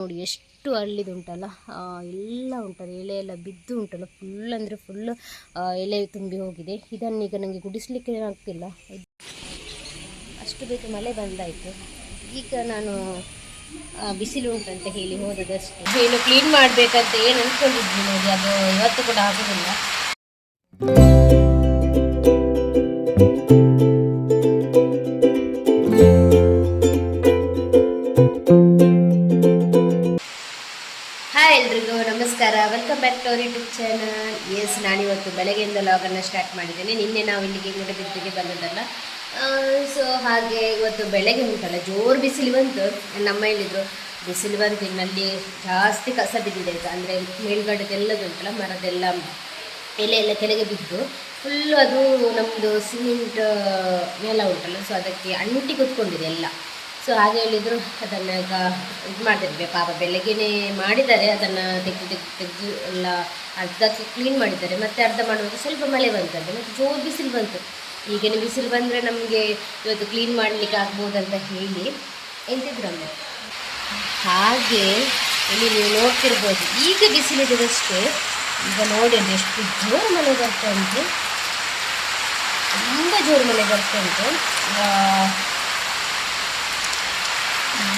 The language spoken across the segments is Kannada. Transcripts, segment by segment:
ನೋಡಿ ಎಷ್ಟು ಅರಳಿದುಂಟಲ್ಲ, ಎಲ್ಲ ಉಂಟಲ್ಲ, ಎಲೆ ಎಲ್ಲ ಬಿದ್ದು ಉಂಟಲ್ಲ, ಫುಲ್ ಅಂದರೆ ಫುಲ್ ಎಲೆ ತುಂಬಿ ಹೋಗಿದೆ. ಇದನ್ನೀಗ ನನಗೆ ಗುಡಿಸ್ಲಿಕ್ಕೆ ಆಗ್ತಿಲ್ಲ, ಅಷ್ಟು ಬೇಗ ಮಳೆ ಬಂದಾಯಿತು. ಈಗ ನಾನು ಬಿಸಿಲು ಉಂಟಂತ ಹೇಳಿ ಹೋದದಷ್ಟೇ. ಏನು ಕ್ಲೀನ್ ಮಾಡಬೇಕಂತ ಏನು ಅಂದ್ಕೊಂಡಿದ್ವಿ ನೋಡಿ, ಅದು ಇವತ್ತು ಕೂಡ ಆಗೋದಿಲ್ಲ. ಹಾಯ್ ಎಲ್ರಿಗೂ ನಮಸ್ಕಾರ, welcome back to our YouTube channel. Yes, ನಾನಿವತ್ತು ಬೆಳಗ್ಗೆಯಿಂದ ಲಾಗನ್ನು ಸ್ಟಾರ್ಟ್ ಮಾಡಿದ್ದೇನೆ. ನಿನ್ನೆ ನಾವು ಇಲ್ಲಿಗೆ ಮೂಡಬಿದ್ರಿಗೆ ಬಂದದಲ್ಲ, ಸೊ ಹಾಗೆ ಇವತ್ತು ಬೆಳಗ್ಗೆ ಉಂಟಲ್ಲ ಜೋರು ಬಿಸಿಲು ಬಂತು. ನಮ್ಮ ಹೇಳಿದ್ರು ಬಿಸಿಲು ಬಂತು, ಇನ್ನಲ್ಲಿ ಜಾಸ್ತಿ ಕಸ ಬಿದ್ದಿದೆ ಅಂತ. ಅಂದರೆ ಮೇಲ್ಗಡೆದೆಲ್ಲದು ಉಂಟಲ್ಲ, ಮರದೆಲ್ಲ ಎಲೆ ಎಲ್ಲ ಕೆಳಗೆ ಬಿದ್ದು ಫುಲ್ಲು ಅದು ನಮ್ಮದು ಸಿಮೆಂಟ್ ನೆಲ ಉಂಟಲ್ಲ, ಸೊ ಅದಕ್ಕೆ ಅಂಟಿ ಕೂತ್ಕೊಂಡಿದೆ ಎಲ್ಲ. ಸೊ ಹಾಗೆ ಹೇಳಿದರು, ಅದನ್ನು ಈಗ ಇದು ಮಾಡ್ತಿದ್ವಿ. ಪಾಪ ಬೆಳಗ್ಗೆನೇ ಮಾಡಿದ್ದಾರೆ, ಅದನ್ನು ತೆಗೆದು ಎಲ್ಲ ಅರ್ಧಕ್ಕೆ ಕ್ಲೀನ್ ಮಾಡಿದ್ದಾರೆ. ಮತ್ತು ಅರ್ಧ ಮಾಡುವಾಗ ಸ್ವಲ್ಪ ಮಳೆ ಬಂತಂತೆ, ಮತ್ತು ಜೋರು ಬಿಸಿಲು ಬಂತು. ಈಗೇನು ಬಿಸಿಲು ಬಂದರೆ ನಮಗೆ ಇವತ್ತು ಕ್ಲೀನ್ ಮಾಡಲಿಕ್ಕೆ ಆಗ್ಬೋದಂತ ಹೇಳಿ ಎಂತಿದ್ರಮ್ಮ. ಹಾಗೆ ಇಲ್ಲಿ ನೀವು ನೋಡ್ತಿರ್ಬೋದು, ಈಗ ಬಿಸಿಲಿದ್ದದಷ್ಟೇ. ಈಗ ನೋಡಿ ಅದು ಎಷ್ಟು ಜೋರು ಮಳೆ ಬರ್ತಾ ಉಂಟು, ತುಂಬ ಜೋರು ಮಳೆ ಬರ್ತಾ ಉಂಟು.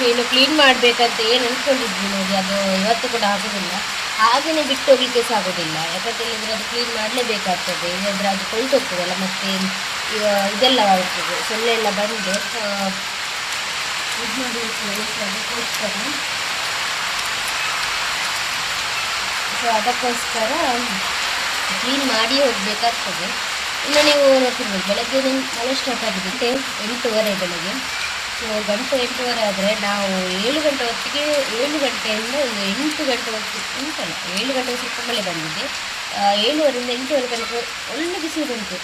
ಏನು ಕ್ಲೀನ್ ಮಾಡಬೇಕಂತ ಏನು ಅಂದ್ಕೊಂಡಿದ್ವಿ ನೋಡಿ, ಅದು ಇವತ್ತು ಕೂಡ ಆಗೋದಿಲ್ಲ. ಹಾಗೆಯೇ ಬಿಟ್ಟು ಹೋಗಲಿಕ್ಕೆ ಸಹ ಆಗೋದಿಲ್ಲ. ಯಾಕಂತ ಹೇಳಿದರೆ ಅದು ಕ್ಲೀನ್ ಮಾಡಲೇಬೇಕಾಗ್ತದೆ, ಇಲ್ಲಾಂದರೆ ಅದು ಕೊಳ್ತು ಹೋಗ್ತದಲ್ಲ, ಮತ್ತು ಇದೆಲ್ಲ ಆಗ್ತದೆ, ಸೊಳ್ಳೆ ಎಲ್ಲ ಬಂದು ಇದು ಮಾಡಿ ಅದಕ್ಕೋಸ್ಕರ ಕ್ಲೀನ್ ಮಾಡಿ ಹೋಗಬೇಕಾಗ್ತದೆ. ಇನ್ನು ನೀವು ನೋಡ್ತಿರ್ಬೋದು, ಬೆಳಗ್ಗೆ ಮಳೆ ಸ್ಟಾರ್ಟ್ ಆಗಿದೆ 8:30 ಬೆಳಗ್ಗೆ. ಸೊ 8:30 ಆದರೆ ನಾವು 7 ಗಂಟೆ ಹೊತ್ತಿಗೆ, 7 ಗಂಟೆಯಿಂದ 8 ಗಂಟೆ ಹೊತ್ತಿಗೆ ಉಂಟಲ್ಲ, 7 ಗಂಟೆಗೆ ಸ್ವಲ್ಪ ಮಳೆ ಬಂದಿದೆ. 7:30ರಿಂದ 8:30 ತನಕ ಒಳ್ಳೆ ಬಿಸಿಲು ಬಂತು.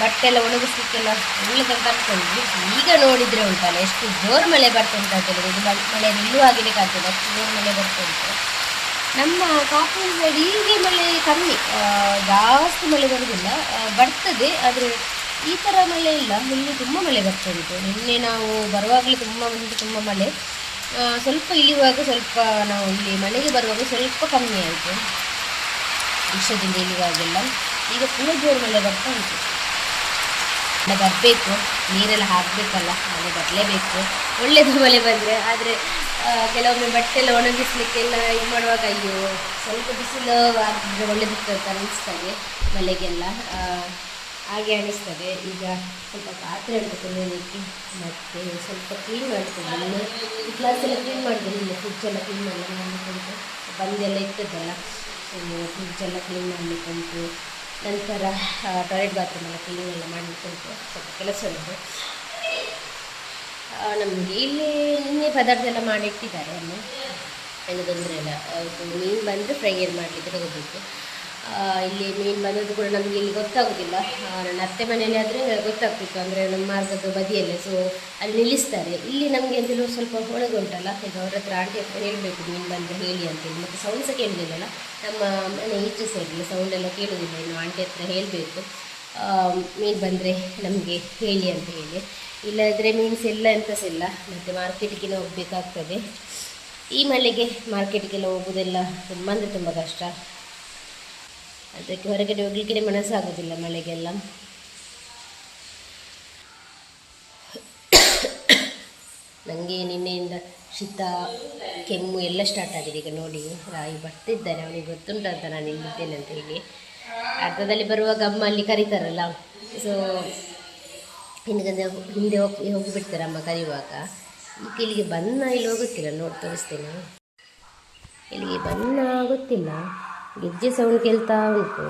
ಬಟ್ಟೆ ಎಲ್ಲ ಒಣಗಿಸ್ಲಿಕ್ಕೆಲ್ಲ ಒಳ್ಳೆದಂತ ಅಂದ್ಕೊಂಡ್ವಿ. ಈಗ ನೋಡಿದರೆ ಉಂಟಲ್ಲ ಎಷ್ಟು ಜೋರು ಮಳೆ ಬರ್ತುಂಟು ಅಂತ ಹೇಳಿದ್ರೆ, ಇದು ಮಳೆ ನಿಲ್ಲುವಾಗಿದೆ ಕಾಣ್ತದೆ, ಅಷ್ಟು ಜೋರು ಮಳೆ ಬರ್ತುಂಟು. ನಮ್ಮ ಕಾಪು ಸೈಡ್ ಹೀಗೆ ಮಳೆ ಕಮ್ಮಿ, ಜಾಸ್ತಿ ಮಳೆ ಬರೋದಿಲ್ಲ, ಬರ್ತದೆ. ಆದರೆ ಈ ಥರ ಮಳೆ ಇಲ್ಲ, ಇಲ್ಲಿ ತುಂಬ ಮಳೆ ಬರ್ತುಂಟು. ನಿನ್ನೆ ನಾವು ಬರುವಾಗಲೇ ತುಂಬ ಮಳೆ, ಸ್ವಲ್ಪ ಇಳಿಯುವಾಗ ಸ್ವಲ್ಪ, ನಾವು ಇಲ್ಲಿ ಮನೆಗೆ ಬರುವಾಗ ಸ್ವಲ್ಪ ಕಮ್ಮಿ ಆಯಿತು, ವಿಷಯದಿಂದ ಇಳಿಯುವಾಗೆಲ್ಲ. ಈಗ ಪೂರ ಜೋರು ಮಳೆ ಬರ್ತಾ ಉಂಟು. ಮಳೆ ಬರಬೇಕು, ನೀರೆಲ್ಲ ಹಾಕಬೇಕಲ್ಲ, ಮಳೆ ಬರಲೇಬೇಕು, ಒಳ್ಳೆಯದು ಮಳೆ ಬಂದರೆ. ಆದರೆ ಕೆಲವೊಮ್ಮೆ ಬಟ್ಟೆ ಎಲ್ಲ ಒಣಗಿಸ್ಲಿಕ್ಕೆಲ್ಲ ಇದು ಮಾಡುವಾಗ ಅಯ್ಯೋ ಸ್ವಲ್ಪ ಬಿಸಿಲು ಆಗಿದ್ರೆ ಒಳ್ಳೆದಿತ್ತು ಅಂತ ಅನಿಸ್ತದೆ ಮಳೆಗೆಲ್ಲ, ಹಾಗೆ ಅನಿಸ್ತದೆ. ಈಗ ಸ್ವಲ್ಪ ಪಾತ್ರೆ ಉಂಟು ತೊಳೆಯಲಿಕ್ಕೆ, ಮತ್ತು ಸ್ವಲ್ಪ ಕ್ಲೀನ್ ಮಾಡ್ತೇನೆ. ಈ ಕ್ಲಾಸೆಲ್ಲ ಕ್ಲೀನ್ ಮಾಡಿದೆ, ನಿನ್ನೆ ಫ್ರಿಡ್ಜೆಲ್ಲ ಕ್ಲೀನ್ ಮಾಡಲಿಕ್ಕೆ ಉಂಟು, ಬಂದೆಲ್ಲ ಇರ್ತದಲ್ಲ, ಫ್ರಿಡ್ಜೆಲ್ಲ ಕ್ಲೀನ್ ಮಾಡಲಿಕ್ಕೆ ಉಂಟು. ನಂತರ ಟಾಯ್ಲೆಟ್ ಬಾತ್ರೂಮ್ ಎಲ್ಲ ಕ್ಲೀನ್ ಎಲ್ಲ ಮಾಡಲಿಕ್ಕೆ ಉಂಟು, ಸ್ವಲ್ಪ ಕೆಲಸ ಉಂಟು ನಮಗೆ. ಇಲ್ಲಿ ನಿನ್ನೆ ಪದಾರ್ಥ ಎಲ್ಲ ಮಾಡಿಟ್ಟಿದ್ದಾರೆ, ಅಮ್ಮ ಏನು ತೊಂದರೆ ಇಲ್ಲ. ಮೀನು ಬಂದರೆ ಫ್ರೈ ಏನು ಮಾಡಲಿಕ್ಕೆ ತಗೋಬೇಕು. ಇಲ್ಲಿ ಮೀನು ಬಂದದ್ದು ಕೂಡ ನಮಗೆ ಇಲ್ಲಿ ಗೊತ್ತಾಗೋದಿಲ್ಲ. ನನ್ನ ಅತ್ತೆ ಮನೆಯಲ್ಲಿ ಆದರೆ ಗೊತ್ತಾಗ್ತಿತ್ತು, ಅಂದರೆ ನಮ್ಮ ಮಾರ್ಗದ ಬದಿಯಲ್ಲೇ, ಸೊ ಅಲ್ಲಿ ನಿಲ್ಲಿಸ್ತಾರೆ. ಇಲ್ಲಿ ನಮಗೆ ಅಂತೇಳಿ ಸ್ವಲ್ಪ ಒಳಗೆ ಉಂಟಲ್ಲ, ಈಗ ಅವ್ರ ಹತ್ರ ಆಂಟಿ ಹತ್ರ ಹೇಳಬೇಕು ಮೀನು ಬಂದರೆ ಹೇಳಿ ಅಂತೇಳಿ. ಮತ್ತು ಸೌಂಡ್ ಸಹ ಕೇಳೋದಿಲ್ಲಲ್ಲ, ನಮ್ಮ ಮನೆ ಈಚೆ ಸೈಡಲ್ಲಿ ಸೌಂಡೆಲ್ಲ ಕೇಳೋದಿಲ್ಲ. ಇನ್ನು ಆಂಟಿ ಹತ್ರ ಹೇಳಬೇಕು ಮೀನು ಬಂದರೆ ನಮಗೆ ಹೇಳಿ ಅಂತ ಹೇಳಿ. ಇಲ್ಲದ್ರೆ ಮೀನ್ಸ್ ಎಲ್ಲ ಎಂತ ಸಹ ಇಲ್ಲ, ಮತ್ತು ಮಾರ್ಕೆಟಿಗೆಲ್ಲ ಹೋಗಬೇಕಾಗ್ತದೆ. ಈ ಮಳೆಗೆ ಮಾರ್ಕೆಟಿಗೆಲ್ಲ ಹೋಗೋದೆಲ್ಲ ತುಂಬ ಅಂದರೆ ತುಂಬ ಕಷ್ಟ. ಅದಕ್ಕೆ ಹೊರಗಡೆ ಹೋಗಲಿಕ್ಕೆ ಮನಸ್ಸಾಗೋದಿಲ್ಲ ಮಳೆಗೆಲ್ಲ. ನನಗೆ ನಿನ್ನೆಯಿಂದ ಶೀತ, ಕೆಮ್ಮು ಎಲ್ಲ ಸ್ಟಾರ್ಟ್ ಆಗಿದೆ. ಈಗ ನೋಡಿ ರಾಯಿ ಬರ್ತಿದ್ದಾನೆ, ಅವನಿಗೆ ಗೊತ್ತುಂಟಂತ ನಾನು ಇಲ್ಲಿದ್ದೇನೆ ಅಂತ ಹೇಳಿ. ಅರ್ಧದಲ್ಲಿ ಬರುವಾಗ ಅಮ್ಮ ಅಲ್ಲಿ ಕರೀತಾರಲ್ಲ, ಸೊ ಹಿಂದೆ ಹೋಗಿಬಿಡ್ತಾರೆ ಅಮ್ಮ ಕರೆಯುವಾಗ. ಈಗ ಇಲ್ಲಿಗೆ ಬನ್ನ ಇಲ್ಲಿ ಹೋಗುತ್ತಿಲ್ಲ, ನೋಡಿ ತೋರಿಸ್ತೇನೆ. ಇಲ್ಲಿಗೆ ಬನ್ನ ಗೊತ್ತಿಲ್ಲ, ಗೆಜ್ಜೆ ಸೌಂಡ್ ಕೇಳ್ತಾ ಉಂಟು.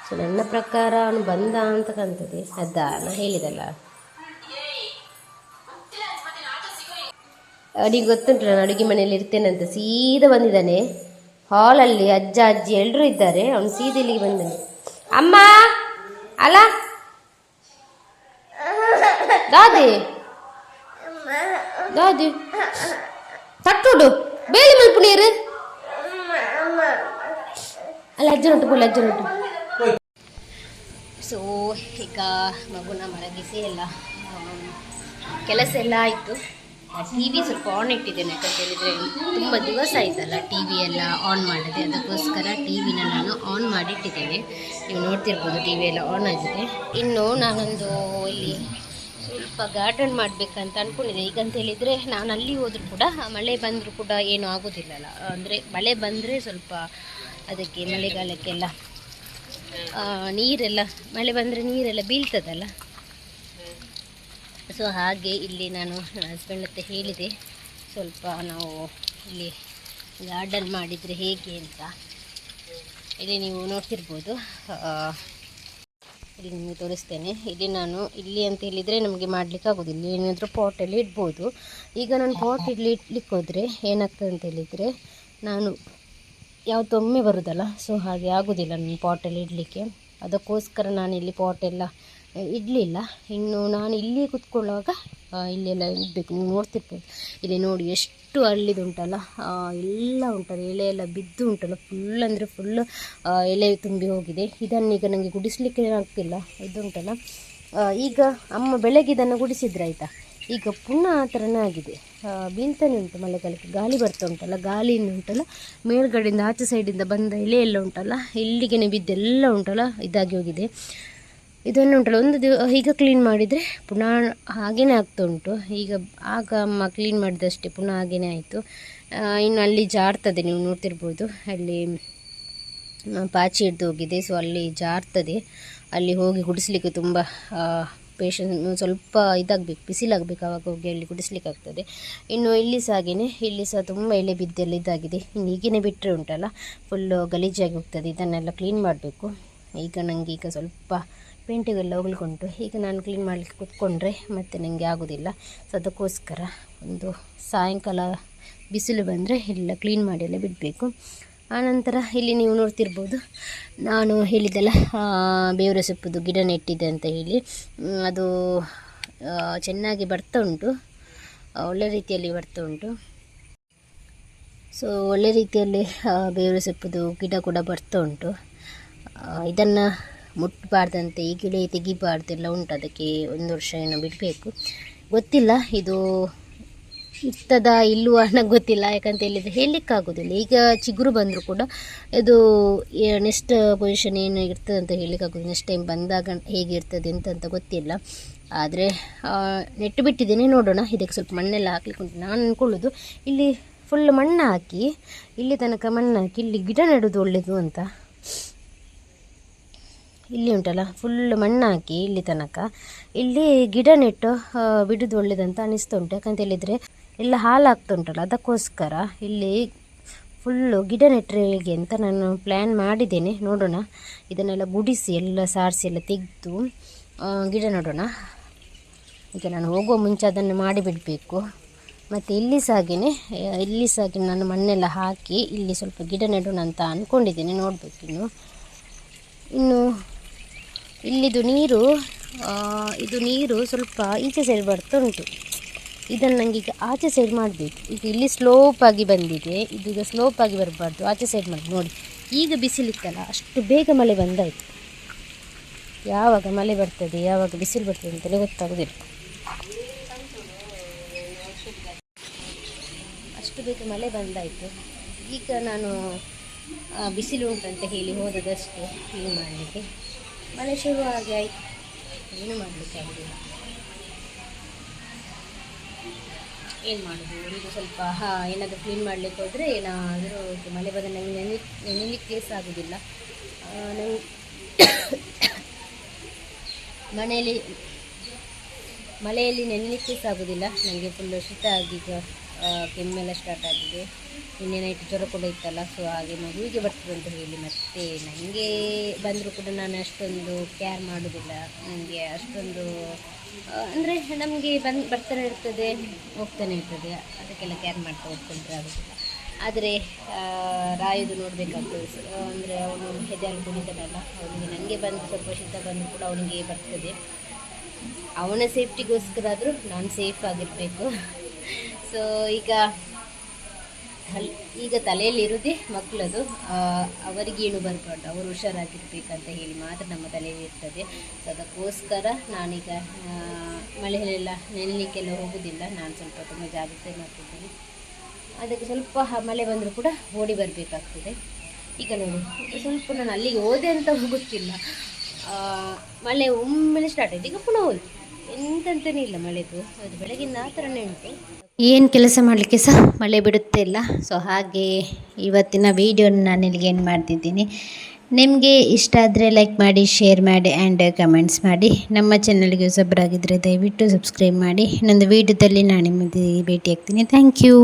ಸೊ ನನ್ನ ಪ್ರಕಾರ ಅವನು ಬಂದ ಅಂತ ಕಾಣ್ತದೆ. ಅದಾ ನಾ ಹೇಳಿದಲ್ಲ, ಅವನಿಗೆ ಗೊತ್ತುಂಟು ನಾನು ಅಡುಗೆ ಮನೆಯಲ್ಲಿ ಇರ್ತೇನೆ ಅಂತ. ಸೀದಾ ಬಂದಿದ್ದಾನೆ, ಹಾಲಲ್ಲಿ ಅಜ್ಜ ಅಜ್ಜಿ ಎಲ್ಲರೂ ಇದ್ದಾರೆ, ಅವನು ಸೀದಾ ಇಲ್ಲಿಗೆ ಬಂದಾನೆ. ಅಮ್ಮ ಅಲ್ಲ ದಾದಿ ದಾದಿ ತಟ್ಟುಡು ಬೇಲಿ ಮಲ್ಪು ನೀರು ಅಲ್ಲ ಅಜ್ಜನೊಟ್ಟು ಬೋಲ್ ಅಜ್ಜನೊಟ್ಟು. ಸೊ ಈಗ ಮಗುನ ಮಲಗಿಸಿ ಎಲ್ಲ ಕೆಲಸ ಎಲ್ಲ ಆಯಿತು. ಟಿ ವಿ ಸ್ವಲ್ಪ ಆನ್ ಇಟ್ಟಿದ್ದೇನೆ, ಯಾಕಂತ ಹೇಳಿದರೆ ತುಂಬ ದಿವಸ ಆಯ್ತಲ್ಲ ಟಿ ವಿ ಎಲ್ಲ ಆನ್ ಮಾಡಿದೆ, ಅದಕ್ಕೋಸ್ಕರ ಟಿ ವಿನ ನಾನು ಆನ್ ಮಾಡಿಟ್ಟಿದ್ದೇನೆ. ನೀವು ನೋಡ್ತಿರ್ಬೋದು ಟಿ ವಿ ಎಲ್ಲ ಆನ್ ಆಗಿದೆ. ಇನ್ನು ನಾನೊಂದು ಇಲ್ಲಿ ಸ್ವಲ್ಪ ಗಾರ್ಡನ್ ಮಾಡಬೇಕಂತ ಅಂದ್ಕೊಂಡಿದ್ದೆ. ಈಗಂತ ಹೇಳಿದರೆ ನಾನು ಅಲ್ಲಿ ಹೋದರೂ ಕೂಡ ಮಳೆ ಬಂದರೂ ಕೂಡ ಏನೂ ಆಗೋದಿಲ್ಲಲ್ಲ, ಅಂದರೆ ಮಳೆ ಬಂದರೆ ಸ್ವಲ್ಪ ಅದಕ್ಕೆ ಮಳೆಗಾಲಕ್ಕೆಲ್ಲ ನೀರೆಲ್ಲ ಮಳೆ ಬಂದರೆ ನೀರೆಲ್ಲ ಬೀಳ್ತದಲ್ಲ. ಸೊ ಹಾಗೆ ಇಲ್ಲಿ ನಾನು ನನ್ನ ಹಸ್ಬೆಂಡ್ ಹತ್ರ ಹೇಳಿದೆ, ಸ್ವಲ್ಪ ನಾವು ಇಲ್ಲಿ ಗಾರ್ಡನ್ ಮಾಡಿದರೆ ಹೇಗೆ ಅಂತ. ಇಲ್ಲಿ ನೀವು ನೋಡ್ತಿರ್ಬೋದು, ಇಲ್ಲಿ ನಿಮಗೆ ತೋರಿಸ್ತೇನೆ. ಇಲ್ಲಿ ನಾನು ಇಲ್ಲಿ ಅಂತ ಹೇಳಿದರೆ ನಮಗೆ ಮಾಡಲಿಕ್ಕೆ ಆಗೋದಿಲ್ಲ, ಏನಾದರೂ ಪಾಟಲ್ಲಿ ಇಡ್ಬೋದು. ಈಗ ನಾನು ಪಾಟ್ ಇಡ್ಲಿಕ್ಕೆ ಹೋದರೆ ಏನಾಗ್ತದೆ ಅಂತ ಹೇಳಿದರೆ ನಾನು ಯಾವತ್ತೊಮ್ಮೆ ಬರೋದಲ್ಲ, ಸೊ ಹಾಗೆ ಆಗೋದಿಲ್ಲ ನನ್ನ ಪಾಟಲ್ಲಿ ಇಡಲಿಕ್ಕೆ. ಅದಕ್ಕೋಸ್ಕರ ನಾನು ಇಲ್ಲಿ ಪಾಟೆಲ್ಲ ಇಡಲಿಲ್ಲ. ಇನ್ನು ನಾನು ಇಲ್ಲಿ ಕೂತ್ಕೊಳ್ಳುವಾಗ ಇಲ್ಲೆಲ್ಲ ಇಡಬೇಕು. ನೀವು ನೋಡ್ತಿರ್ಬೋದು, ಇಲ್ಲಿ ನೋಡಿ ಎಷ್ಟು ಹಳ್ಳಿದುಂಟಲ್ಲ, ಎಲ್ಲ ಉಂಟಲ್ಲ, ಎಲೆ ಎಲ್ಲ ಬಿದ್ದು ಉಂಟಲ್ಲ, ಫುಲ್ ಅಂದರೆ ಫುಲ್ ಎಲೆ ತುಂಬಿ ಹೋಗಿದೆ. ಇದನ್ನೀಗ ನನಗೆ ಗುಡಿಸಲಿಕ್ಕೆ ಆಗ್ತಿಲ್ಲ. ಇದುಂಟಲ್ಲ, ಈಗ ಅಮ್ಮ ಬೆಳಗ್ಗೆ ಇದನ್ನು ಗುಡಿಸಿದ್ರಾಯ್ತಾ, ಈಗ ಪುನಃ ಆ ಥರನೇ ಆಗಿದೆ, ಬೀಳ್ತಾನೆ ಉಂಟು. ಮಳೆಗಾಲಕ್ಕೆ ಗಾಳಿ ಬರ್ತಾ ಉಂಟಲ್ಲ, ಗಾಳಿಯಿಂದ ಉಂಟಲ್ಲ ಮೇಲ್ಗಡೆಯಿಂದ ಆಚೆ ಸೈಡಿಂದ ಬಂದ ಎಲೆ ಎಲ್ಲ ಉಂಟಲ್ಲ ಇಲ್ಲಿಗೆ ಬಿದ್ದೆಲ್ಲ ಉಂಟಲ್ಲ ಇದಾಗಿ ಹೋಗಿದೆ. ಇದನ್ನು ಉಂಟಲ್ಲ ಒಂದು ಈಗ ಕ್ಲೀನ್ ಮಾಡಿದರೆ ಪುನಃ ಹಾಗೇ ಆಗ್ತಾ ಉಂಟು. ಈಗ ಆಗ ಅಮ್ಮ ಕ್ಲೀನ್ ಮಾಡಿದಷ್ಟೇ ಪುನಃ ಹಾಗೇ ಆಯಿತು. ಇನ್ನು ಅಲ್ಲಿ ಜಾರ್ತದೆ, ನೀವು ನೋಡ್ತಿರ್ಬೋದು, ಅಲ್ಲಿ ಪಾಚಿ ಹಿಡ್ದು ಹೋಗಿದೆ. ಸೊ ಅಲ್ಲಿ ಜಾರ್ತದೆ, ಅಲ್ಲಿ ಹೋಗಿ ಗುಡಿಸ್ಲಿಕ್ಕೆ ತುಂಬ ಪೇಷನ್ಸ್, ಸ್ವಲ್ಪ ಇದಾಗಬೇಕು, ಬಿಸಿಲಾಗಬೇಕು, ಆವಾಗ ಹೋಗಿ ಅಲ್ಲಿ ಗುಡಿಸ್ಲಿಕ್ಕೆ ಆಗ್ತದೆ. ಇನ್ನು ಇಲ್ಲಿ ಸಹ ಹಾಗೆಯೇ, ಇಲ್ಲಿ ಸಹ ತುಂಬ ಎಲೆ ಬಿದ್ದೆಲ್ಲ ಇದಾಗಿದೆ. ಇನ್ನು ಈಗೇ ಬಿಟ್ಟರೆ ಉಂಟಲ್ಲ ಫುಲ್ಲು ಗಲೀಜಾಗಿ ಹೋಗ್ತದೆ. ಇದನ್ನೆಲ್ಲ ಕ್ಲೀನ್ ಮಾಡಬೇಕು. ಈಗ ನನಗೆ ಈಗ ಸ್ವಲ್ಪ ಪೇಂಟಿಗೆಲ್ಲ ಉಗುಳ್ಕೊಂಡು ಈಗ ನಾನು ಕ್ಲೀನ್ ಮಾಡಲಿಕ್ಕೆ ಕೂತ್ಕೊಂಡ್ರೆ ಮತ್ತೆ ನನಗೆ ಆಗೋದಿಲ್ಲ. ಸೊ ಅದಕ್ಕೋಸ್ಕರ ಒಂದು ಸಾಯಂಕಾಲ ಬಿಸಿಲು ಬಂದರೆ ಎಲ್ಲ ಕ್ಲೀನ್ ಮಾಡಿ ಎಲ್ಲ ಬಿಡಬೇಕು. ಆನಂತರ ಇಲ್ಲಿ ನೀವು ನೋಡ್ತಿರ್ಬೋದು, ನಾನು ಹೇಳಿದ್ದೆಲ್ಲ ಬೇವಿನ ಸೊಪ್ಪುದು ಗಿಡ ನೆಟ್ಟಿದ್ದೆ ಅಂತ ಹೇಳಿ, ಅದು ಚೆನ್ನಾಗಿ ಬರ್ತಾ ಉಂಟು, ಒಳ್ಳೆ ರೀತಿಯಲ್ಲಿ ಬರ್ತಾ ಉಂಟು. ಸೊ ಒಳ್ಳೆ ರೀತಿಯಲ್ಲಿ ಬೇವಿನ ಸೊಪ್ಪುದು ಗಿಡ ಕೂಡ ಬರ್ತಾ ಉಂಟು. ಇದನ್ನು ಮುಟ್ಟಬಾರ್ದಂತೆ, ಈ ಗಿಡ ತೆಗಿಬಾರ್ದೆಲ್ಲ ಉಂಟು. ಅದಕ್ಕೆ 1 ವರ್ಷ ಏನೋ ಬಿಡಬೇಕು, ಗೊತ್ತಿಲ್ಲ ಇದು ಇರ್ತದ ಇಲ್ಲವ ನನಗೆ ಗೊತ್ತಿಲ್ಲ. ಯಾಕಂತ ಹೇಳಿದರೆ ಹೇಳಲಿಕ್ಕಾಗೋದಿಲ್ಲ. ಈಗ ಚಿಗುರು ಬಂದರೂ ಕೂಡ ಇದು ನೆಕ್ಸ್ಟ್ ಪೊಸಿಷನ್ ಏನು ಇರ್ತದೆ ಅಂತ ಹೇಳಲಿಕ್ಕಾಗೋದಿಲ್ಲ. ನೆಕ್ಸ್ಟ್ ಟೈಮ್ ಬಂದಾಗ ಹೇಗಿರ್ತದೆ ಅಂತ ಗೊತ್ತಿಲ್ಲ. ಆದರೆ ನೆಟ್ಟು ಬಿಟ್ಟಿದ್ದೇನೆ, ನೋಡೋಣ. ಇದಕ್ಕೆ ಸ್ವಲ್ಪ ಮಣ್ಣೆಲ್ಲ ಹಾಕ್ಲಿಕ್ಕೆ ಉಂಟು. ನಾನು ಅಂದ್ಕೊಳ್ಳೋದು ಇಲ್ಲಿ ಫುಲ್ ಮಣ್ಣು ಹಾಕಿ, ಇಲ್ಲಿ ತನಕ ಮಣ್ಣು ಹಾಕಿ ಇಲ್ಲಿ ಗಿಡ ನೆಡೋದು ಒಳ್ಳೆಯದು ಅಂತ. ಇಲ್ಲಿ ಉಂಟಲ್ಲ ಫುಲ್ ಮಣ್ಣು ಹಾಕಿ ಇಲ್ಲಿ ತನಕ ಇಲ್ಲಿ ಗಿಡ ನೆಟ್ಟು ಬಿಡೋದು ಒಳ್ಳೆಯದಂತ ಅನಿಸ್ತಾ ಉಂಟು. ಯಾಕಂತ ಹೇಳಿದರೆ ಎಲ್ಲ ಹಾಳಾಗ್ತಾ ಉಂಟಲ್ಲ, ಅದಕ್ಕೋಸ್ಕರ ಇಲ್ಲಿ ಫುಲ್ಲು ಗಿಡ ನೆಟ್ಟರೆ ಹೇಗೆ ಅಂತ ನಾನು ಪ್ಲ್ಯಾನ್ ಮಾಡಿದ್ದೇನೆ. ನೋಡೋಣ, ಇದನ್ನೆಲ್ಲ ಗುಡಿಸಿ ಎಲ್ಲ ಸಾರಿಸಿ ಎಲ್ಲ ತೆಗೆದು ಗಿಡ ನೆಡೋಣ. ಈಗ ನಾನು ಹೋಗುವ ಮುಂಚೆ ಅದನ್ನು ಮಾಡಿಬಿಡಬೇಕು. ಮತ್ತು ಇಲ್ಲಿ ಸಹ ಹಾಗೆ ನಾನು ಮಣ್ಣೆಲ್ಲ ಹಾಕಿ ಇಲ್ಲಿ ಸ್ವಲ್ಪ ಗಿಡ ನೆಡೋಣ ಅಂತ ಅಂದ್ಕೊಂಡಿದ್ದೇನೆ. ನೋಡಬೇಕು ಇನ್ನು ಇಲ್ಲಿದು ನೀರು, ಇದು ನೀರು ಸ್ವಲ್ಪ ಈಚೆ ಸೈಡ್ ಬರ್ತಾ ಉಂಟು. ಇದನ್ನು ನನಗೆ ಈಗ ಆಚೆ ಸೈಡ್ ಮಾಡಬೇಕು. ಈಗ ಇಲ್ಲಿ ಸ್ಲೋಪಾಗಿ ಬಂದಿದೆ, ಇದೀಗ ಸ್ಲೋಪಾಗಿ ಬರಬಾರ್ದು, ಆಚೆ ಸೈಡ್ ಮಾಡಿ. ನೋಡಿ, ಈಗ ಬಿಸಿಲಿತ್ತಲ್ಲ, ಅಷ್ಟು ಬೇಗ ಮಳೆ ಬಂದಾಯಿತು. ಯಾವಾಗ ಮಳೆ ಬರ್ತದೆ ಯಾವಾಗ ಬಿಸಿಲು ಬರ್ತದೆ ಅಂತಲೇ ಗೊತ್ತಾಗೋದಿಲ್ಲ. ಅಷ್ಟು ಬೇಗ ಮಳೆ ಬಂದಾಯಿತು. ಈಗ ನಾನು ಬಿಸಿಲು ಉಂಟಂತ ಹೇಳಿ ಹೋದದಷ್ಟೇ ಕ್ಲೀನ್ ಮಾಡಲಿಕ್ಕೆ. ಮಳೆ ಶುರುವಾಗಿ ಆಯಿತು, ಏನು ಮಾಡಲಿಕ್ಕೆ ಆಗೋದಿಲ್ಲ. ಏನು ಮಾಡೋದು, ಇದು ಸ್ವಲ್ಪ ಏನಾದರೂ ಕ್ಲೀನ್ ಮಾಡಲಿಕ್ಕೆ ಹೋದರೆ ಏನಾದರೂ ಮಳೆ ಬಂದ ನನಗೆ ನೆನಲಿಕ್ಕೆ ಸಹ ಆಗೋದಿಲ್ಲ. ನಂಗೆ ಮಳೆಯಲ್ಲಿ ನೆನಲಿಕ್ಕೆ ಸಹ ಆಗೋದಿಲ್ಲ. ನನಗೆ ಫುಲ್ಲು ಶೀತ ಆಗಿ ಕೆಮ್ಮೆಲ್ಲ ಸ್ಟಾರ್ಟ್ ಆಗಿದೆ. ನಿನ್ನೆ ನೈಟ್ ಜ್ವರ ಕೂಡ ಇತ್ತಲ್ಲ, ಸೊ ಹಾಗೆ ಮಗುವಿಗೆ ಬರ್ತದೆ ಅಂತ ಹೇಳಿ ಮತ್ತು ನನಗೆ ಬಂದರೂ ಕೂಡ ನಾನು ಅಷ್ಟೊಂದು ಕೇರ್ ಮಾಡೋದಿಲ್ಲ. ನನಗೆ ಅಷ್ಟೊಂದು ಅಂದರೆ ನಮಗೆ ಬರ್ತಾನೆ ಇರ್ತದೆ ಹೋಗ್ತಾನೆ ಇರ್ತದೆ, ಅದಕ್ಕೆಲ್ಲ ಕೇರ್ ಮಾಡ್ತಾ ಹೋಗ್ಕೊಂಡ್ರೆ ಆಗೋದಿಲ್ಲ. ಆದರೆ ರಾಯುದು ನೋಡಬೇಕಾಗ್ತದೆ. ಅಂದರೆ ಅವನು ಹೆದೆಯಲ್ಲಿ ಕುಡಿತಾನಲ್ಲ, ಅವನಿಗೆ ನನಗೆ ಬಂದು ಸ್ವಲ್ಪ ಶೀತ ಬಂದರೂ ಕೂಡ ಅವನಿಗೆ ಬರ್ತದೆ. ಅವನ ಸೇಫ್ಟಿಗೋಸ್ಕರ ಆದರೂ ನಾನು ಸೇಫ್ ಆಗಿರಬೇಕು. ಸೊ ಈಗ ಈಗ ತಲೆಯಲ್ಲಿ ಇರೋದೇ ಮಕ್ಕಳದು, ಅವರಿಗೆ ಏನು ಬರಬಾರ್ದು, ಅವರು ಹುಷಾರಾಗಿರ್ಬೇಕಂತ ಹೇಳಿ ಮಾತ್ರ ನಮ್ಮ ತಲೆಯಲ್ಲಿ ಇರ್ತದೆ. ಸೊ ಅದಕ್ಕೋಸ್ಕರ ನಾನೀಗ ಮಳೆಯಲ್ಲೆಲ್ಲ ನೆನಲಿಕ್ಕೆಲ್ಲ ಹೋಗೋದಿಲ್ಲ. ನಾನು ಸ್ವಲ್ಪ ತುಂಬ ಜಾಗ್ರತೆ ಮಾಡ್ತಿದ್ದೀನಿ. ಅದಕ್ಕೆ ಸ್ವಲ್ಪ ಮಳೆ ಬಂದರೂ ಕೂಡ ಓಡಿ ಬರಬೇಕಾಗ್ತದೆ. ಈಗ ನೋಡಿ, ಸ್ವಲ್ಪ ನಾನು ಅಲ್ಲಿಗೆ ಹೋದೆ ಅಂತ ಗೊತ್ತಿಲ್ಲ, ಮಳೆ ಒಮ್ಮೆಲೆ ಸ್ಟಾರ್ಟ್ ಆಯಿತು, ಈಗ ಪುನಃ ಹೋಯ್ತು. ಎಂತಂತನೇ ಇಲ್ಲ ಮಳೆದು, ಅದು ಬೆಳಗಿನ ಆ ಥರನೇ ಉಂಟು. ಏನು ಕೆಲಸ ಮಾಡಲಿಕ್ಕೆ ಸಹ ಮಳೆ ಬಿಡುತ್ತೆ ಇಲ್ಲ. ಸೊ ಹಾಗೆ ಇವತ್ತಿನ ವೀಡಿಯೋನ ನಾನು ಇಲ್ಲಿಗೆ ಏನು ಮಾಡ್ತಿದ್ದೀನಿ. ನಿಮಗೆ ಇಷ್ಟ ಆದರೆ ಲೈಕ್ ಮಾಡಿ, ಶೇರ್ ಮಾಡಿ ಆ್ಯಂಡ್ ಕಮೆಂಟ್ಸ್ ಮಾಡಿ. ನಮ್ಮ ಚಾನಲ್ಗೆ ಹೊಸಬರಾಗಿದ್ದರೆ ದಯವಿಟ್ಟು ಸಬ್ಸ್ಕ್ರೈಬ್ ಮಾಡಿ. ಇನ್ನೊಂದು ವೀಡಿಯೋದಲ್ಲಿ ನಾನು ನಿಮ್ಮದು ಭೇಟಿ ಆಗ್ತೀನಿ. Thank you.